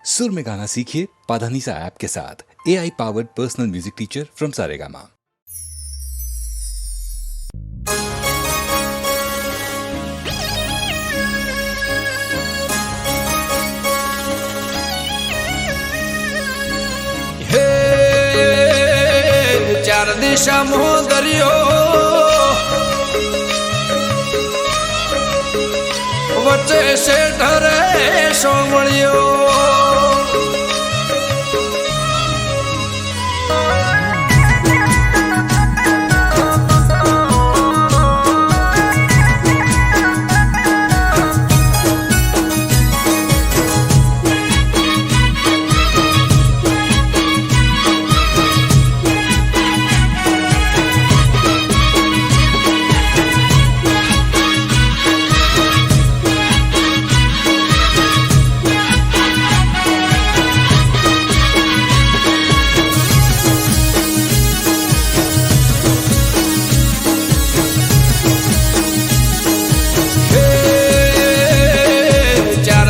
सुर में गाना सीखिए पाधानीसा ऐप के साथ। AI powered personal music teacher from Saregama. हे चार दिशा मोह दरियो वच्चे से ढरे सोमड़ियो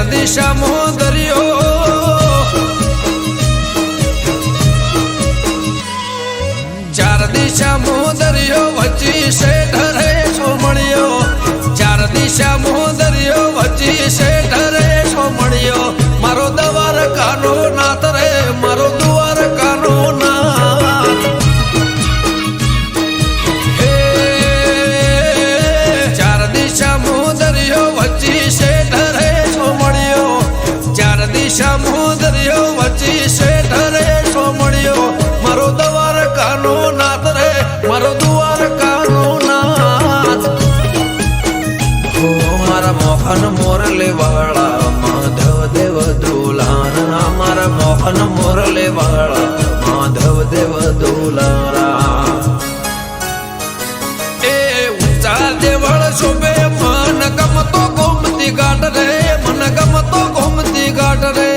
दिशा मोह दरियो चार दिशा मोह दरियो वच्ची से ढरे सोमड़ियो चार दिशा मोह दरियो वच्ची से ढरे सोमड़ियो मारो दवार कानो नाथ रे मारो दुआर कानो नाथ हे चार दिशा मोह दरियो वच्ची से ढरे चार दिशा मोह दरियो वच्ची से ढरे सोमड़ियो मारो दवार कानो नाथ रे मारो दुआर कानो नाथ हो मारा मोहन मोरले वाला माधव देव दुलारा मारा मोहन मोरले वाला माधव देव दुलारा ए ऊंचा देवळ शोभे मन गमतो गोमती गाठ रे मन गमतो गोमती गाठ रे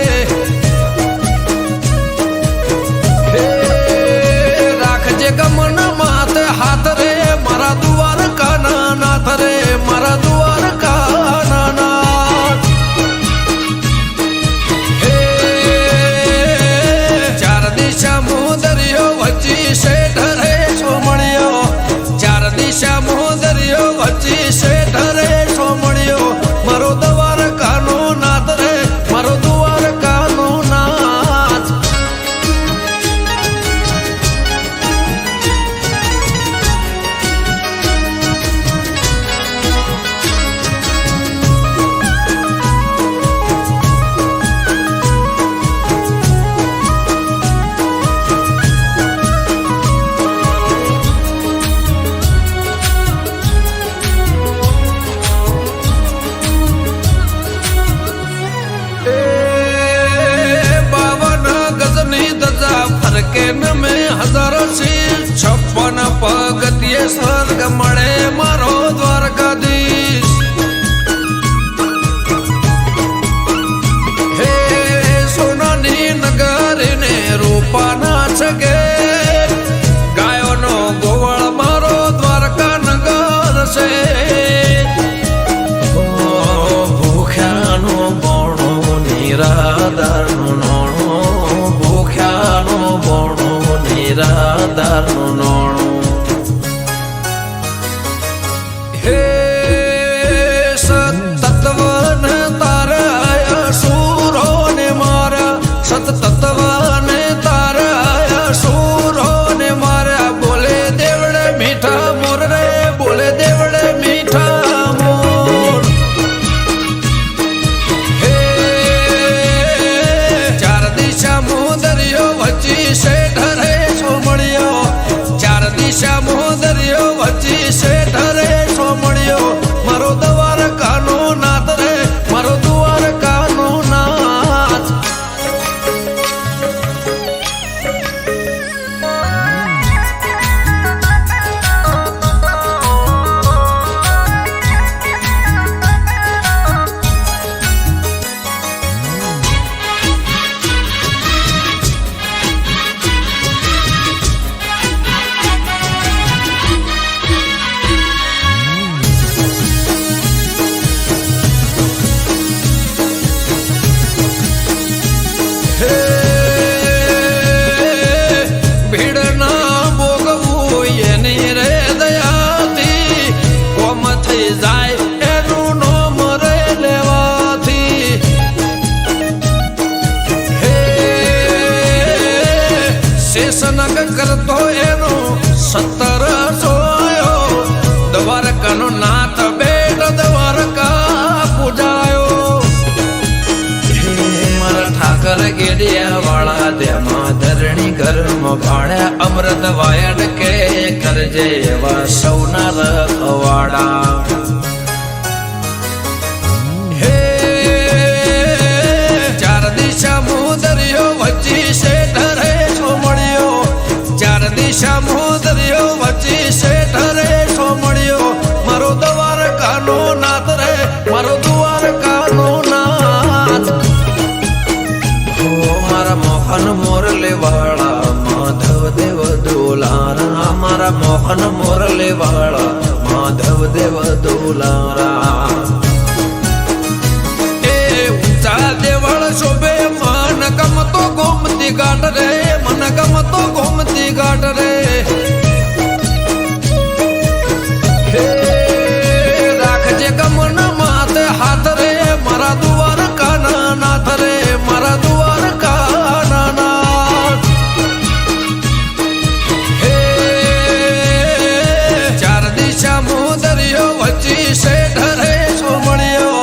राखजे गमन मात हाथ रे मारा दुआर काना नाथ रे मारा दुआर काना नाथ चार दिशा मोह दरियो वच्ची से ढरे सोमड़ियो चार दिशा मोह दरियो वच्ची से ढरे सोमड़ियो मारो दवार कानो नाथ रे मारो दुआर कानो नाथ फरकेन में हजारों शीर 56 पगतिये स्वर्ग मळे मारो द्वारकाधीश हे सोनानी नगर ने रूपा नाच गे गायो नो गोवळ मारो द्वारका नगर से भूख्यानो बोणो निराधार नोणो भूख्यानो बोणो निराधार नोणो हे सतत्वन ताराया सूरो ने मारा सतत्वन ताराया सूरो ने मारा बोले देवड़े मीठा मोर रे बोले देवड़े मीठा मोर हे चार दिशा मोह दरियो वच्ची से ढरे सोमड़ियो શેષનગ કરતો એનો 17 સોયો દ્વારકાનો નાથ બેટ દ્વારકા પૂજાયો મારા ઠાકર ગેડિયા વાળા તેમાં ધરણી ઘરમાં ભાણ્યા અમૃત વાયડ કે કરજે એવા સૌના રખવાડા દરિયો વચ્ચે શેઠ રે સોમળિયો 4 દિશા દરિયો વચ્ચે શેઠ રે સોમળિયો મારો દ્વારકાનો નાથ રે મારો દ્વારકાનો નાથ ઓ મારા મોહન મોરલે વાળા માધવ દેવ દુલારા મારા મોહન મોરલે વાળા માધવ દેવ દુલારા એ ઊંચા દેવળ શોભે મન ગમતો ગોમતી ઘાટ રે મન ગમતો ગોમતી ઘાટ રે રાખજે ગમન માથે હાથ રે મારા દ્વારકાના નાથ રે મારા દ્વારકાના નાથ 4 દિશા દરિયો વચ્ચે શેઠ રે સોમળિયો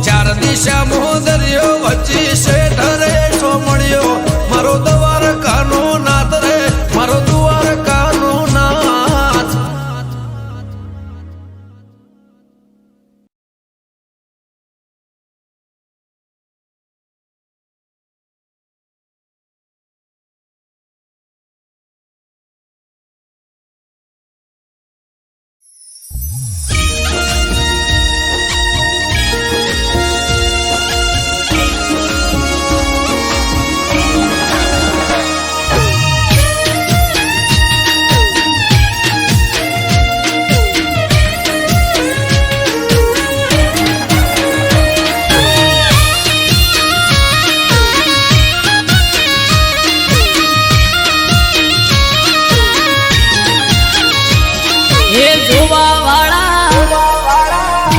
4 દિશા દરિયો વચ્ચે શેઠ રે સોમળિયો મારો દ્વારકાનો નાથ રે મારો દ્વારકાનો નાથ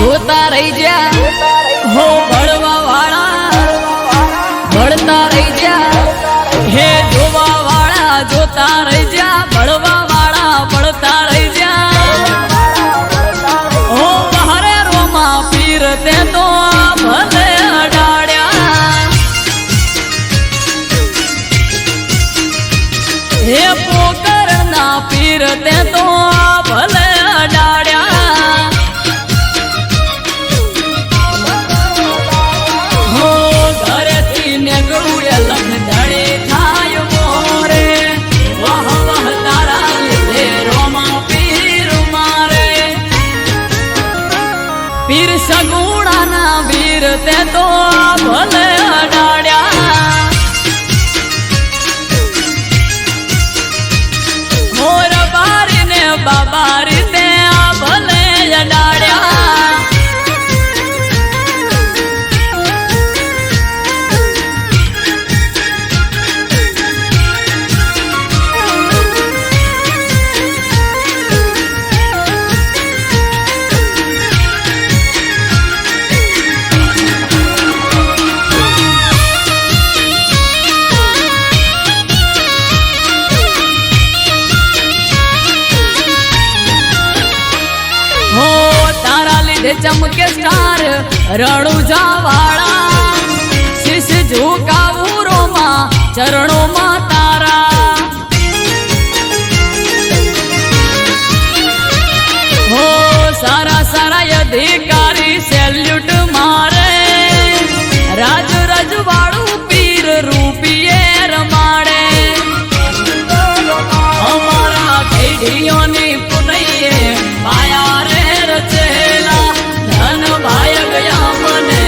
જોતા રહી જા હો ભળવા વાળા ભળતા રહી જા હે જોવા વાળા જોતા રહી જા ભળવા વાળા ભળતા રહી જા હો બહારે રોમા પીર તે તો ભલે અડાડ્યા હે પોકરના પીર તે તો ભલે અડાડ્યા પીર સગુણાના વીર તે તો ભલે અડાડ્યા મોર બારી ને બાબારી તે ભલે અડાડ્યા ચમકે સ્ટાર રણુજા વાળા શીશ ઝુકાવું રોમાં ચરણોમાં તારા હો સારા સારા અધિકારી સેલ્યુટ મારે રાજ રજવાડું પીર રૂપિયે રમાડે અમારા પેઢીઓની પુનૈયે માયા રે રચેલા ધન ભાઈ ગયા મને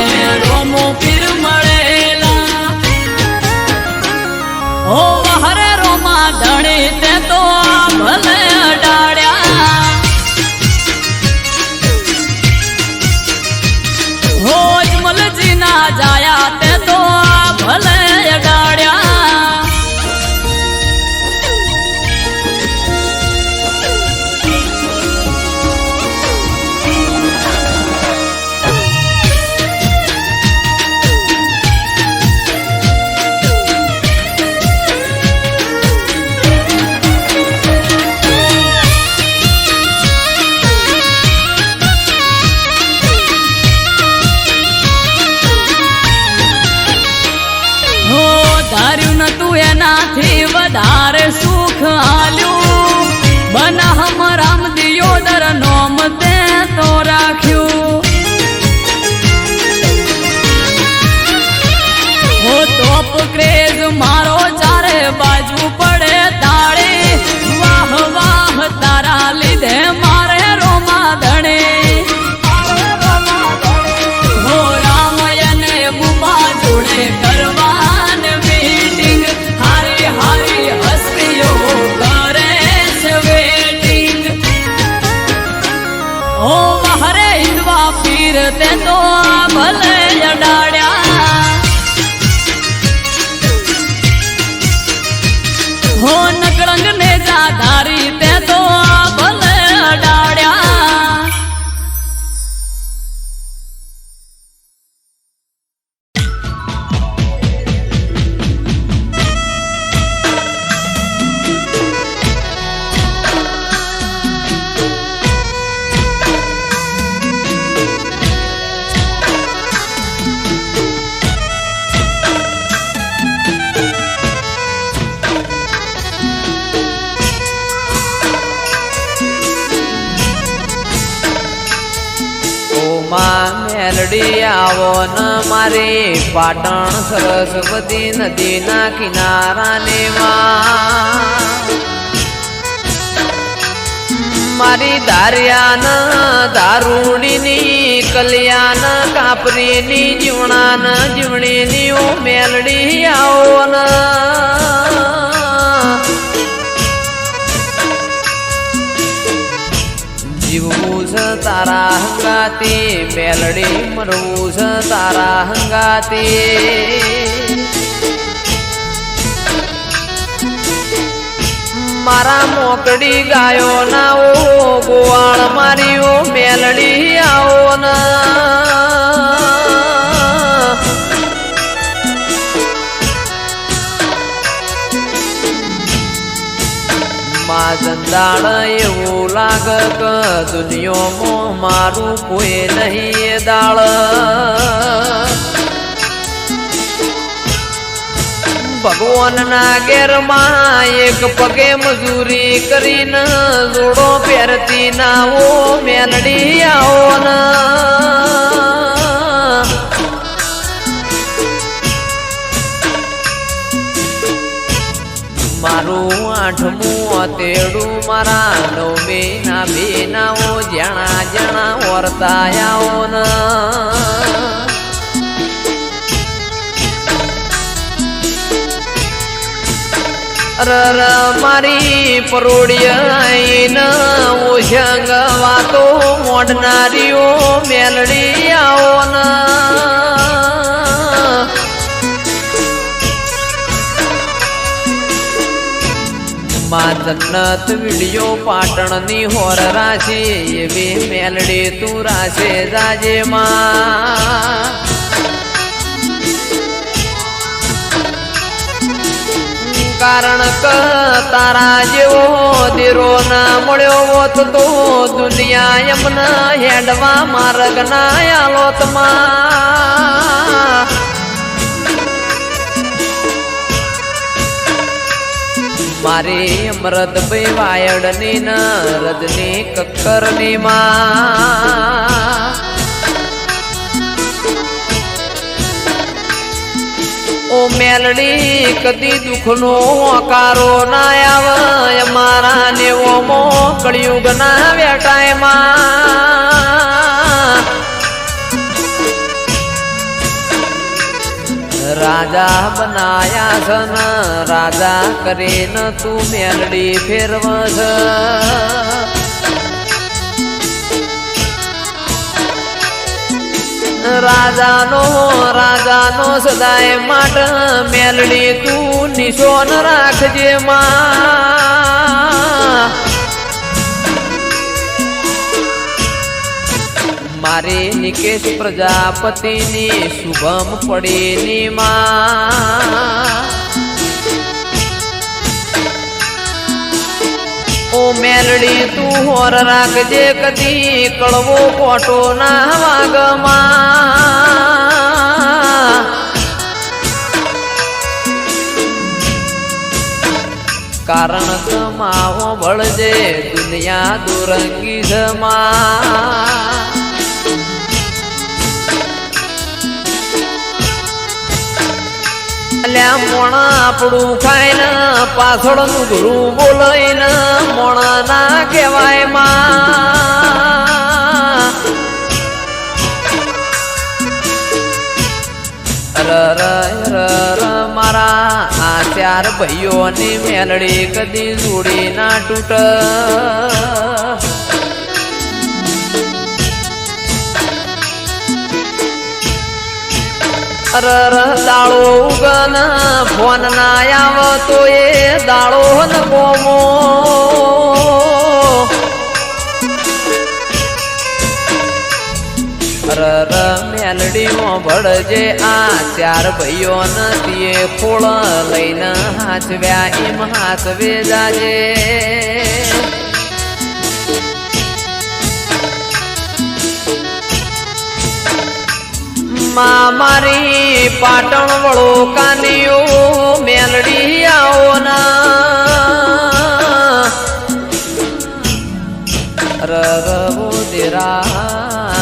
રોમો પીર મળેલા ઓ હરે રોમા ધણી તે તો ભલે અડાડ્યા હો જમલજી ના જાયા તે તો ભલે અડાડ્યા ધાર્યું નતું એનાથી વધારે સુખ આલ્યું બનાહમ રામ દિયોદર નોમ તે તો રાખ્યું હો ટોપ ક્રેઝ મારો ચારે બાજુ પડે તાળી વાહ વાહ તારા લીધે મારે રોમા ધણે હો રામયને બુબા જોડે કરવાન મીટિંગ હારી હારી હસ્તીઓ કરે છે વેટિંગ ઓ હરે હિંદવા પીર તે તો ભલે અડાડ્યા હો નકળંગ ને જાધારી તે તો ભલે અડાડ્યા મેલડી આવો ન મારી પાટણ સરસ્વતી નદીના કિનારાને મારી દારિયાન દારૂડીની કલ્યાણ કાપરીની જીવણાન જીવણીની ઓ મેલડી આવો ન જીવવું છે તારા હંગાતી મેલડી મરવું છે તારા હંગાતી મારા મોકડી ગાયો ના ઓ ગોવાળ મારી ઓ મેલડી આવો ના જંદાળ એવું લાગ કે દુનિયામાં મારું કોઈ નહીં દાળ ભગવાનના ઘેરમાં એક પગે મજૂરી કરીને જોડો પહેરતી ના ઓ મેલડી આવો ના મારું આઠમું તેડું મારા નવમી ના બેનાઓ જણા જણા વર્તાયાઓ ન રર મારી પરોડિયાઈન ઓશંગ વાતો મોડનારીઓ મેલડી આવો ના માં જન્નત વિડિયો પાટણની હોર રાશી એવી મેલડી તું રાશે જાજે માં કારણ કે તારા જેવો દીરો ના મળ્યો હોત તો દુનિયા એમના હેડવા માર્ગ ના આલોત માં મારી અમરત ભાઈ વાયડની ન રજની કક્કરની માં ઓ મેલડી કદી દુઃખનો હોકારો ના આવે મારા નેવો મો કળિયુગ ના વેટાય માં રાજા બનાયા છન રાજા કરીને તું મેલડી ફેરવસ રાજાનો સદાય માટ મેલડી તું નિશોન રાખજે માં મારી નિકેશ પ્રજાપતિની શુભમ પડીની માં ઓ મેલડી તું હોર રાખજે કદી કળવો કોટો ના વાગમાં કારણ કમાવો બળજે દુનિયા દુરંગી જમા અલ્યા મોણા આપણું ખાઈને પાછળનું ગુરુ બોલાઈને મોણા ના કહેવાય માં મારા આ ચાર ભાઈઓની મેલડી કદી જોડી ના તૂટ દાળો ઉગન ફોન ના આવતો એ દાળો ન બોમો મેલડીમાં ભળજે આ ચાર ભાઈઓ નથી ખોળ લઈને હાચવ્યા એમ હાચવે જાજે મારી પાટણ વળો કાનીઓ મેલડી આવો ના રવો દેરાયાઓ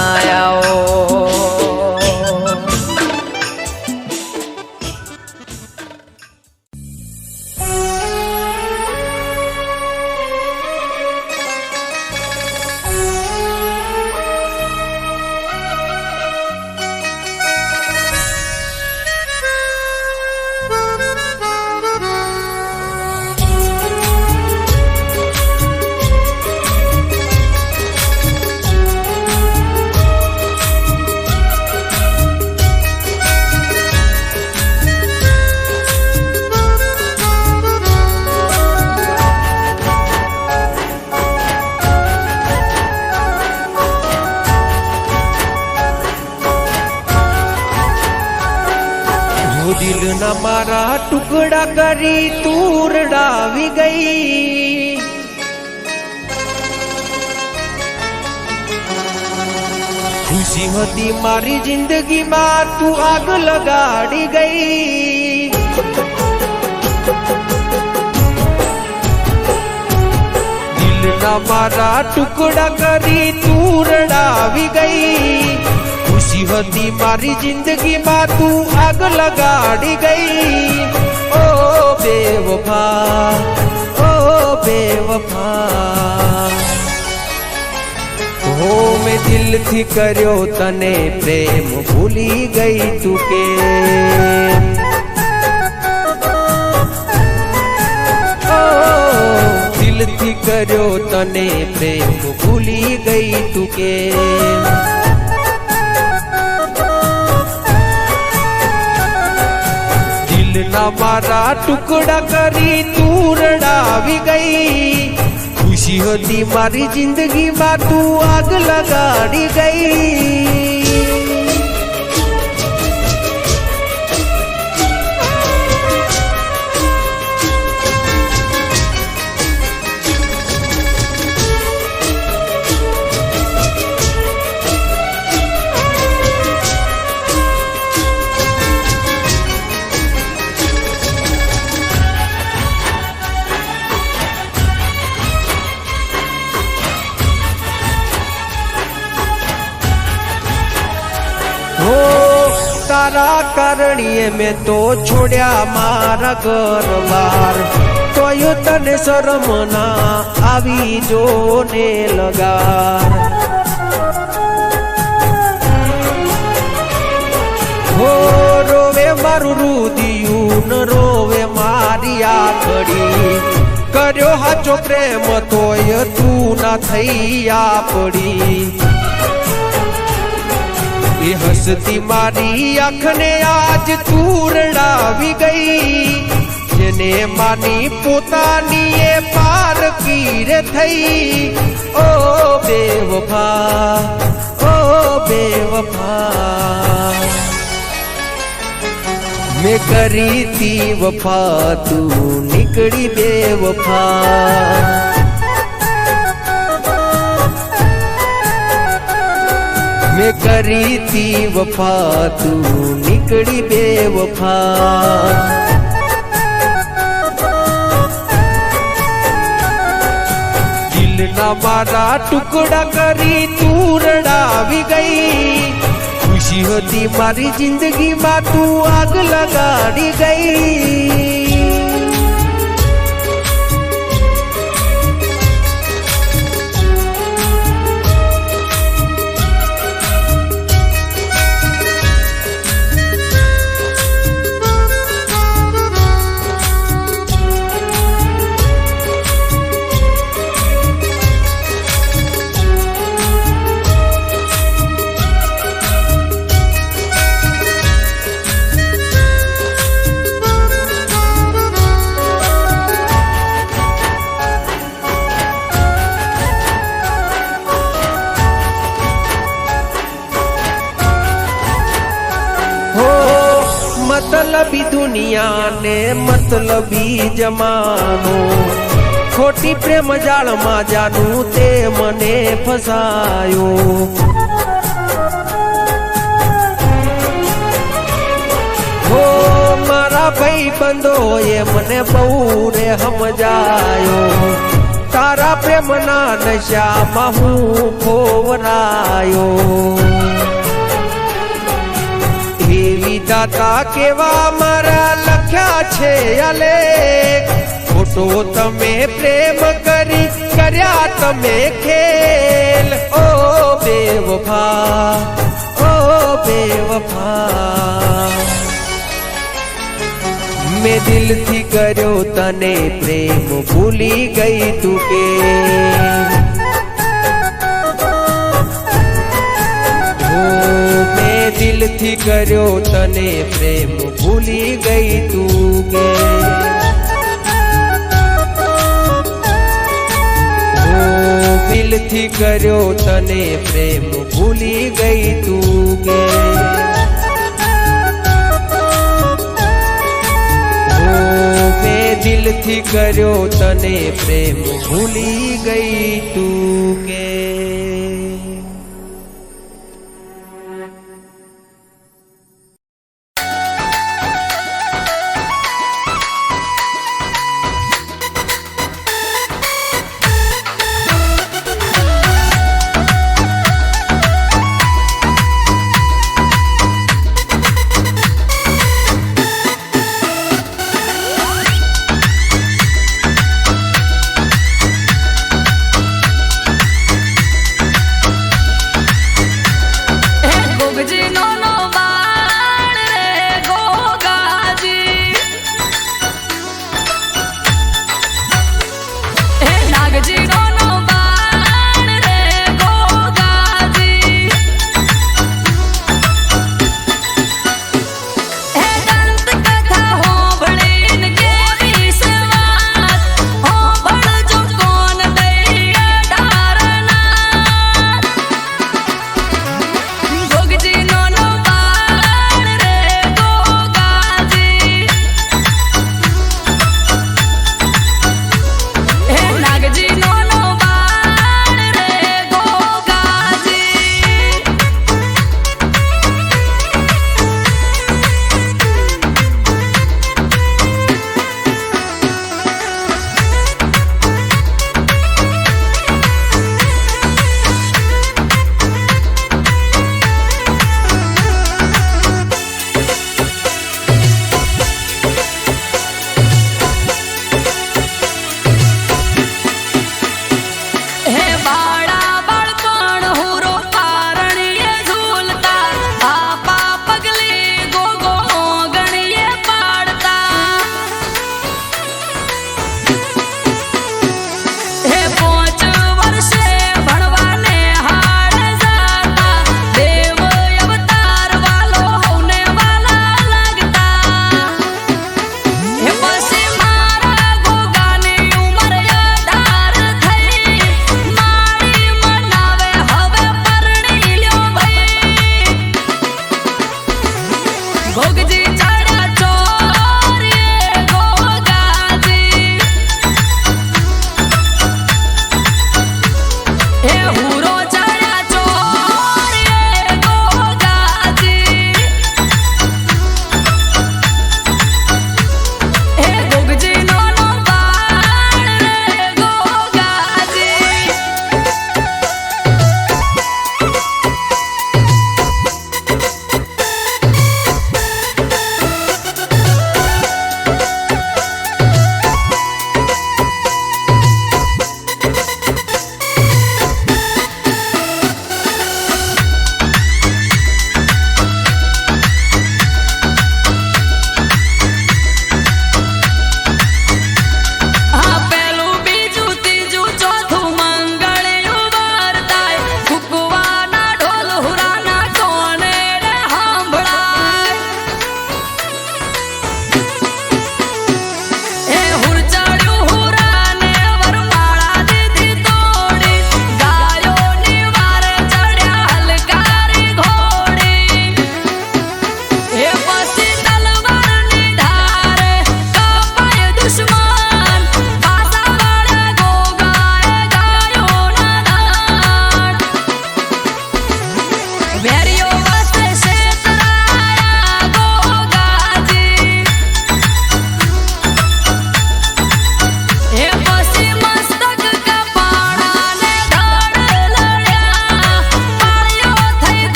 દિલના મારા ટુકડા કરી તું રડાવી ગઈ ખુશી હતી મારી જિંદગીમાં તું આગ લગાડી ગઈ દિલના મારા ટુકડા કરી તું રડાવી ગઈ ખુશી હતી મારી જિંદગીમાં તું આગ લગાડી ગઈ ઓ બેવફા હો મેં દિલથી કર્યો તને પ્રેમ ભૂલી ગઈ તું કે દિલથી કર્યો તને પ્રેમ ભૂલી ગઈ તું કે દિલના મારા ટુકડા કરી તું રડાવી ગઈ ખુશી હતી મારી જિંદગીમાં તું આગ લગાડી ગઈ તારા કારણીએ મેં તો છોડ્યા મારા ઘર બાર તોય તને શરમ ના આવી જો ને લગાર હો રોવે મારું રુદિયું ન રોવે મારી આખડી કર્યો હાચો પ્રેમ તોય તું ના થઈ આપડી એ હસતી મારી આંખને આજ તું રડાવી ગઈ જેને માની પોતાની એ પારકી રે થઈ ઓ બેવફા મેં કરી તી વફા તું નીકળી બેવફા મેં કરી તી વફા તું નીકળી બેવફા મારા ટુકડા કરી તું રડાવી ગઈ ખુશી હતી મારી જિંદગીમાં તું આગ લગાડી ગઈ मतलबी दुनिया ने मतलबी जमानो खोटी प्रेम जाल में जानू ते मने फसायो हो मारा भाई बंदो ये मने बहु रे समझायो तारा प्रेम ना नशा में हूँ खोवरायो दाता केवा मारा लख्या छे अलेख खोटो तमे प्रेम करी कर्या तमे खेल ओ बेवफा मैं दिल थी कर्यो तने प्रेम भूली गई तू के दिल थी कर्यो तने प्रेम भूली गई तू गे दिल थी कर्यो तने प्रेम भूली गई तू गे मैं दिल थी कर्यो तने प्रेम भूली गई तू गे